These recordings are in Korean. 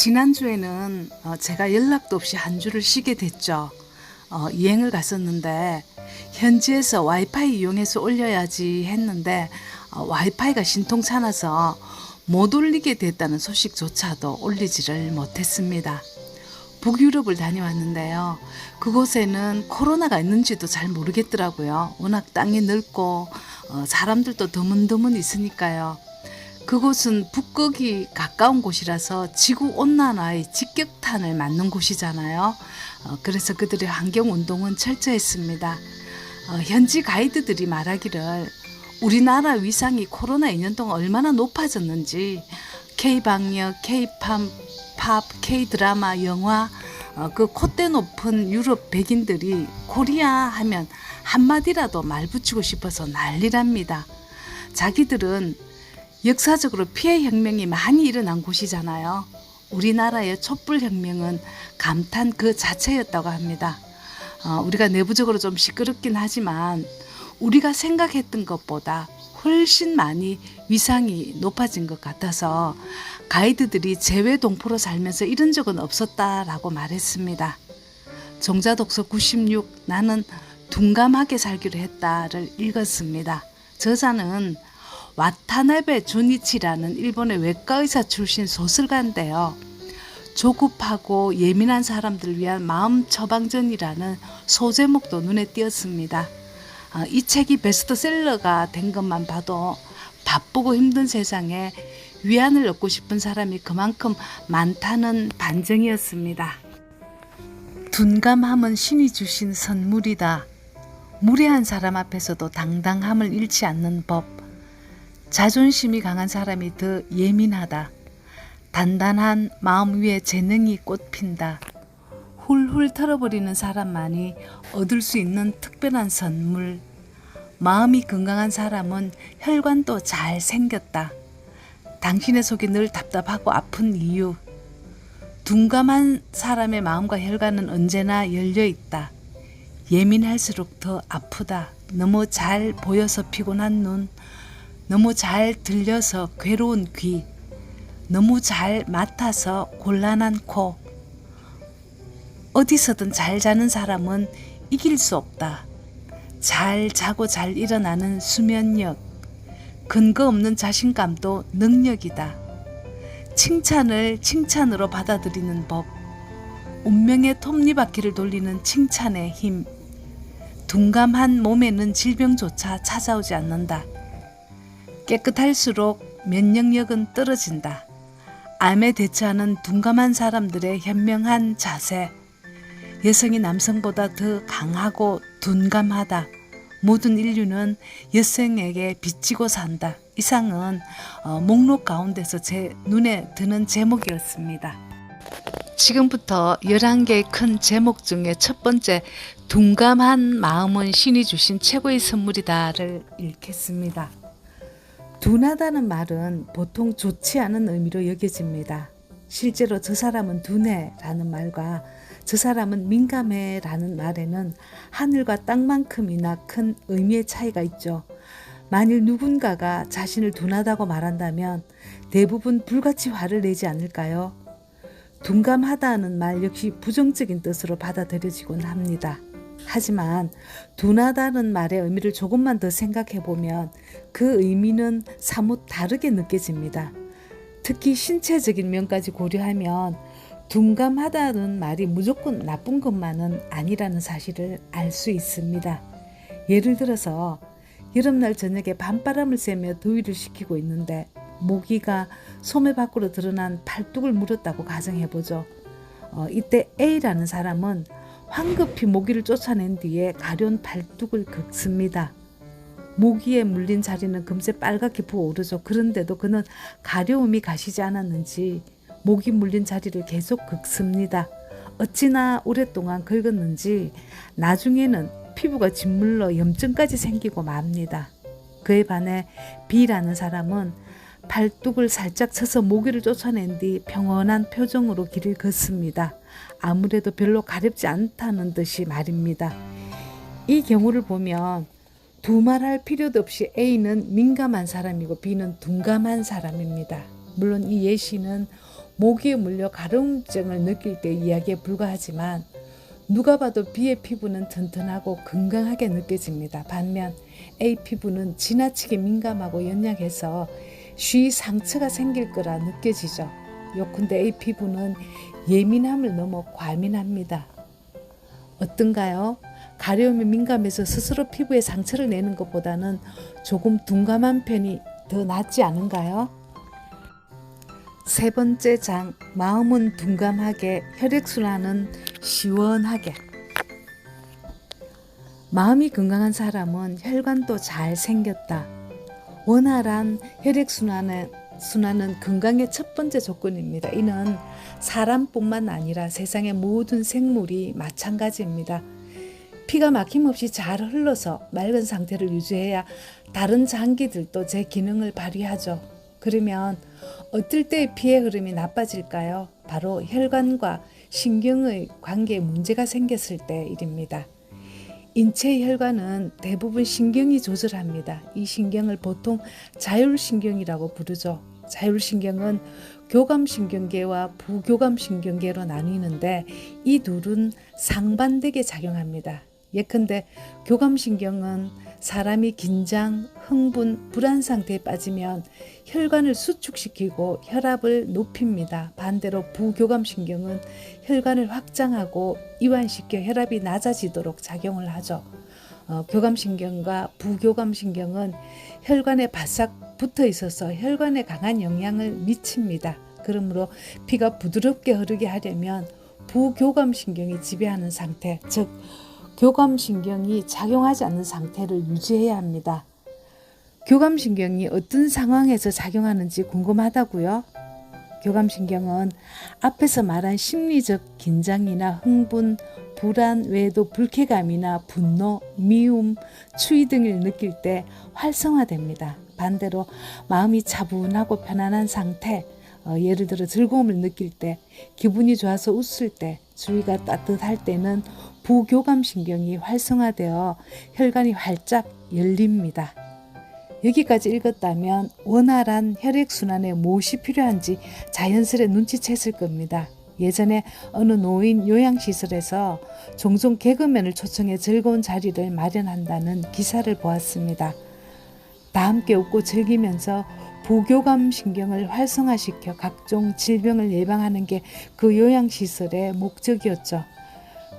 지난주에는 제가 연락도 없이 한 주를 쉬게 됐죠. 여행을 갔었는데 현지에서 와이파이 이용해서 올려야지 했는데 와이파이가 신통찮아서 못 올리게 됐다는 소식조차도 올리지를 못했습니다. 북유럽을 다녀왔는데요. 그곳에는 코로나가 있는지도 잘 모르겠더라고요. 워낙 땅이 넓고 사람들도 드문드문 있으니까요. 그곳은 북극이 가까운 곳이라서 지구온난화의 직격탄을 맞는 곳이잖아요. 그래서 그들의 환경운동은 철저했습니다. 현지 가이드들이 말하기를 우리나라 위상이 코로나 2년 동안 얼마나 높아졌는지 K방역, K팝, K드라마, 영화 그 콧대 높은 유럽 백인들이 코리아 하면 한마디라도 말 붙이고 싶어서 난리랍니다. 자기들은 역사적으로 피해혁명이 많이 일어난 곳이잖아요. 우리나라의 촛불혁명은 감탄 그 자체였다고 합니다. 우리가 내부적으로 좀 시끄럽긴 하지만 우리가 생각했던 것보다 훨씬 많이 위상이 높아진 것 같아서 가이드들이 재외동포로 살면서 이런 적은 없었다라고 말했습니다. 종자독서 96 나는 둔감하게 살기로 했다를 읽었습니다. 저자는 와타나베 주니치라는 일본의 외과의사 출신 소설가인데요. 조급하고 예민한 사람들을 위한 마음 처방전이라는 소제목도 눈에 띄었습니다. 이 책이 베스트셀러가 된 것만 봐도 바쁘고 힘든 세상에 위안을 얻고 싶은 사람이 그만큼 많다는 반증이었습니다. 둔감함은 신이 주신 선물이다. 무례한 사람 앞에서도 당당함을 잃지 않는 법. 자존심이 강한 사람이 더 예민하다. 단단한 마음 위에 재능이 꽃핀다. 훌훌 털어버리는 사람만이 얻을 수 있는 특별한 선물. 마음이 건강한 사람은 혈관도 잘 생겼다. 당신의 속이 늘 답답하고 아픈 이유. 둔감한 사람의 마음과 혈관은 언제나 열려 있다. 예민할수록 더 아프다. 너무 잘 보여서 피곤한 눈. 너무 잘 들려서 괴로운 귀, 너무 잘 맡아서 곤란한 코. 어디서든 잘 자는 사람은 이길 수 없다. 잘 자고 잘 일어나는 수면력, 근거 없는 자신감도 능력이다. 칭찬을 칭찬으로 받아들이는 법, 운명의 톱니바퀴를 돌리는 칭찬의 힘. 둔감한 몸에는 질병조차 찾아오지 않는다. 깨끗할수록 면역력은 떨어진다. 암에 대처하는 둔감한 사람들의 현명한 자세. 여성이 남성보다 더 강하고 둔감하다. 모든 인류는 여성에게 빚지고 산다. 이상은 목록 가운데서 제 눈에 드는 제목이었습니다. 지금부터 11개의 큰 제목 중에 첫 번째, 둔감한 마음은 신이 주신 최고의 선물이다를 읽겠습니다. 둔하다는 말은 보통 좋지 않은 의미로 여겨집니다. 실제로 저 사람은 둔해라는 말과 저 사람은 민감해라는 말에는 하늘과 땅만큼이나 큰 의미의 차이가 있죠. 만일 누군가가 자신을 둔하다고 말한다면 대부분 불같이 화를 내지 않을까요? 둔감하다는 말 역시 부정적인 뜻으로 받아들여지곤 합니다. 하지만 둔하다는 말의 의미를 조금만 더 생각해 보면 그 의미는 사뭇 다르게 느껴집니다. 특히 신체적인 면까지 고려하면 둔감하다는 말이 무조건 나쁜 것만은 아니라는 사실을 알 수 있습니다. 예를 들어서 여름날 저녁에 밤바람을 쐬며 더위를 식히고 있는데 모기가 소매 밖으로 드러난 팔뚝을 물었다고 가정해보죠. 이때 A라는 사람은 황급히 모기를 쫓아낸 뒤에 가려운 팔뚝을 긁습니다. 모기에 물린 자리는 금세 빨갛게 부어오르죠. 그런데도 그는 가려움이 가시지 않았는지 모기 물린 자리를 계속 긁습니다. 어찌나 오랫동안 긁었는지 나중에는 피부가 짓물러 염증까지 생기고 맙니다. 그에 반해 B라는 사람은 팔뚝을 살짝 쳐서 모기를 쫓아낸 뒤 평온한 표정으로 길을 걷습니다. 아무래도 별로 가렵지 않다는 듯이 말입니다. 이 경우를 보면 두말할 필요도 없이 A는 민감한 사람이고 B는 둔감한 사람입니다. 물론 이 예시는 모기에 물려 가려움증을 느낄 때 이야기에 불과하지만 누가 봐도 B의 피부는 튼튼하고 건강하게 느껴집니다. 반면 A 피부는 지나치게 민감하고 연약해서 쉬 상처가 생길 거라 느껴지죠. 요컨대 A 피부는 예민함을 넘어 과민합니다. 어떤가요? 가려움에 민감해서 스스로 피부에 상처를 내는 것보다는 조금 둔감한 편이 더 낫지 않은가요? 세 번째 장, 마음은 둔감하게, 혈액순환은 시원하게. 마음이 건강한 사람은 혈관도 잘 생겼다. 원활한 혈액순환은 건강의 첫 번째 조건입니다. 이는 사람뿐만 아니라 세상의 모든 생물이 마찬가지입니다. 피가 막힘없이 잘 흘러서 맑은 상태를 유지해야 다른 장기들도 제 기능을 발휘하죠. 그러면 어떨 때 피의 흐름이 나빠질까요? 바로 혈관과 신경의 관계에 문제가 생겼을 때 일입니다. 인체의 혈관은 대부분 신경이 조절합니다. 이 신경을 보통 자율신경이라고 부르죠. 자율신경은 교감신경계와 부교감신경계로 나뉘는데 이 둘은 상반되게 작용합니다. 예컨대 교감신경은 사람이 긴장, 흥분, 불안 상태에 빠지면 혈관을 수축시키고 혈압을 높입니다. 반대로 부교감신경은 혈관을 확장하고 이완시켜 혈압이 낮아지도록 작용을 하죠. 교감신경과 부교감신경은 혈관에 바싹 붙어 있어서 혈관에 강한 영향을 미칩니다. 그러므로 피가 부드럽게 흐르게 하려면 부교감신경이 지배하는 상태, 즉 교감신경이 작용하지 않는 상태를 유지해야 합니다. 교감신경이 어떤 상황에서 작용하는지 궁금하다고요? 교감신경은 앞에서 말한 심리적 긴장이나 흥분, 불안 외에도 불쾌감이나 분노, 미움, 추위 등을 느낄 때 활성화됩니다. 반대로 마음이 차분하고 편안한 상태, 예를 들어 즐거움을 느낄 때, 기분이 좋아서 웃을 때, 주위가 따뜻할 때는 부교감신경이 활성화되어 혈관이 활짝 열립니다. 여기까지 읽었다면 원활한 혈액순환에 무엇이 필요한지 자연스레 눈치챘을 겁니다. 예전에 어느 노인 요양시설에서 종종 개그맨을 초청해 즐거운 자리를 마련한다는 기사를 보았습니다. 다 함께 웃고 즐기면서 부교감신경을 활성화시켜 각종 질병을 예방하는 게 그 요양시설의 목적이었죠.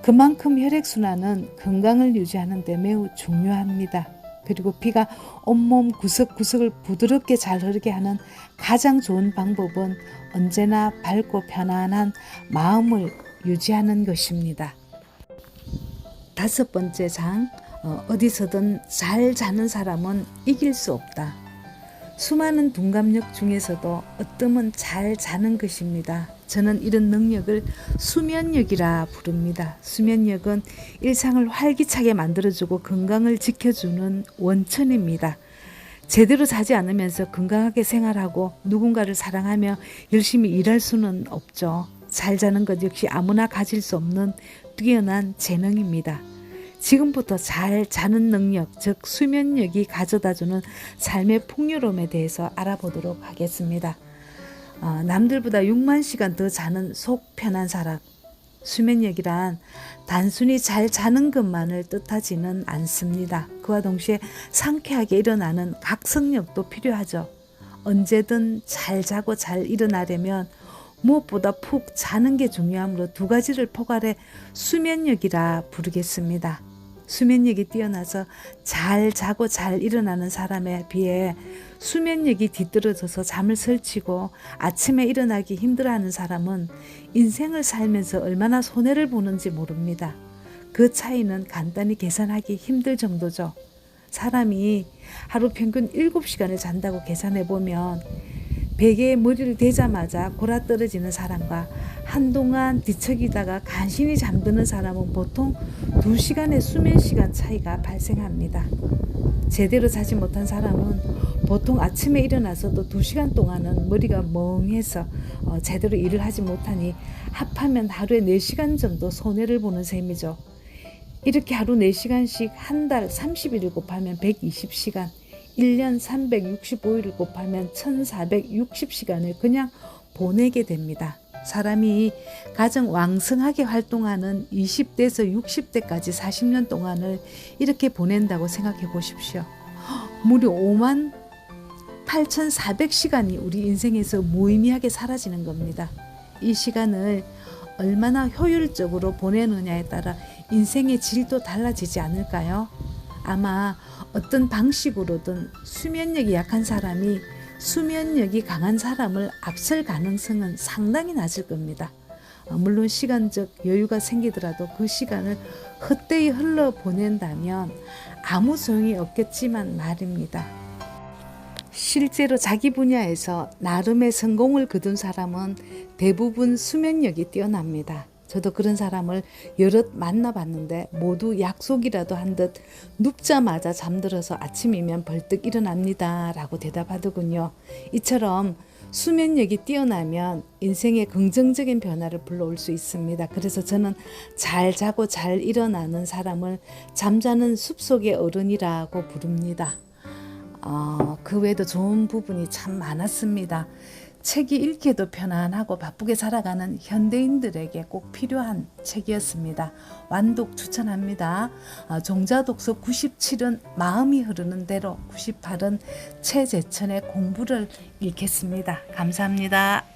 그만큼 혈액순환은 건강을 유지하는 데 매우 중요합니다. 그리고 피가 온몸 구석구석을 부드럽게 잘 흐르게 하는 가장 좋은 방법은 언제나 밝고 편안한 마음을 유지하는 것입니다. 다섯 번째 장, 어디서든 잘 자는 사람은 이길 수 없다. 수많은 둔감력 중에서도 어뜸은 잘 자는 것입니다. 저는 이런 능력을 수면력이라 부릅니다. 수면력은 일상을 활기차게 만들어주고 건강을 지켜주는 원천입니다. 제대로 자지 않으면서 건강하게 생활하고 누군가를 사랑하며 열심히 일할 수는 없죠. 잘 자는 것 역시 아무나 가질 수 없는 뛰어난 재능입니다. 지금부터 잘 자는 능력, 즉 수면력이 가져다주는 삶의 풍요로움에 대해서 알아보도록 하겠습니다. 남들보다 6만 시간 더 자는 속 편한 사람. 수면력이란 단순히 잘 자는 것만을 뜻하지는 않습니다. 그와 동시에 상쾌하게 일어나는 각성력도 필요하죠. 언제든 잘 자고 잘 일어나려면 무엇보다 푹 자는 게 중요하므로 두 가지를 포괄해 수면력이라 부르겠습니다. 수면력이 뛰어나서 잘 자고 잘 일어나는 사람에 비해 수면력이 뒤떨어져서 잠을 설치고 아침에 일어나기 힘들어하는 사람은 인생을 살면서 얼마나 손해를 보는지 모릅니다. 그 차이는 간단히 계산하기 힘들 정도죠. 사람이 하루 평균 7시간을 잔다고 계산해보면 베개에 머리를 대자마자 골아떨어지는 사람과 한동안 뒤척이다가 간신히 잠드는 사람은 보통 2시간의 수면시간 차이가 발생합니다. 제대로 자지 못한 사람은 보통 아침에 일어나서도 2시간 동안은 머리가 멍해서 제대로 일을 하지 못하니 합하면 하루에 4시간 정도 손해를 보는 셈이죠. 이렇게 하루 4시간씩 한 달 30일을 곱하면 120시간, 1년 365일을 곱하면 1460시간을 그냥 보내게 됩니다. 사람이 가장 왕성하게 활동하는 20대에서 60대까지 40년 동안을 이렇게 보낸다고 생각해 보십시오. 무려 5만 8,400시간이 우리 인생에서 무의미하게 사라지는 겁니다. 이 시간을 얼마나 효율적으로 보내느냐에 따라 인생의 질도 달라지지 않을까요? 아마 어떤 방식으로든 수면력이 약한 사람이 수면력이 강한 사람을 앞설 가능성은 상당히 낮을 겁니다. 물론 시간적 여유가 생기더라도 그 시간을 헛되이 흘러보낸다면 아무 소용이 없겠지만 말입니다. 실제로 자기 분야에서 나름의 성공을 거둔 사람은 대부분 수면력이 뛰어납니다. 저도 그런 사람을 여럿 만나봤는데 모두 약속이라도 한 듯 눕자마자 잠들어서 아침이면 벌떡 일어납니다 라고 대답하더군요. 이처럼 수면력이 뛰어나면 인생에 긍정적인 변화를 불러올 수 있습니다. 그래서 저는 잘 자고 잘 일어나는 사람을 잠자는 숲속의 어른이라고 부릅니다. 그 외에도 좋은 부분이 참 많았습니다. 책이 읽기에도 편안하고 바쁘게 살아가는 현대인들에게 꼭 필요한 책이었습니다. 완독 추천합니다. 종자독서 97은 마음이 흐르는 대로, 98은 최재천의 공부를 읽겠습니다. 감사합니다.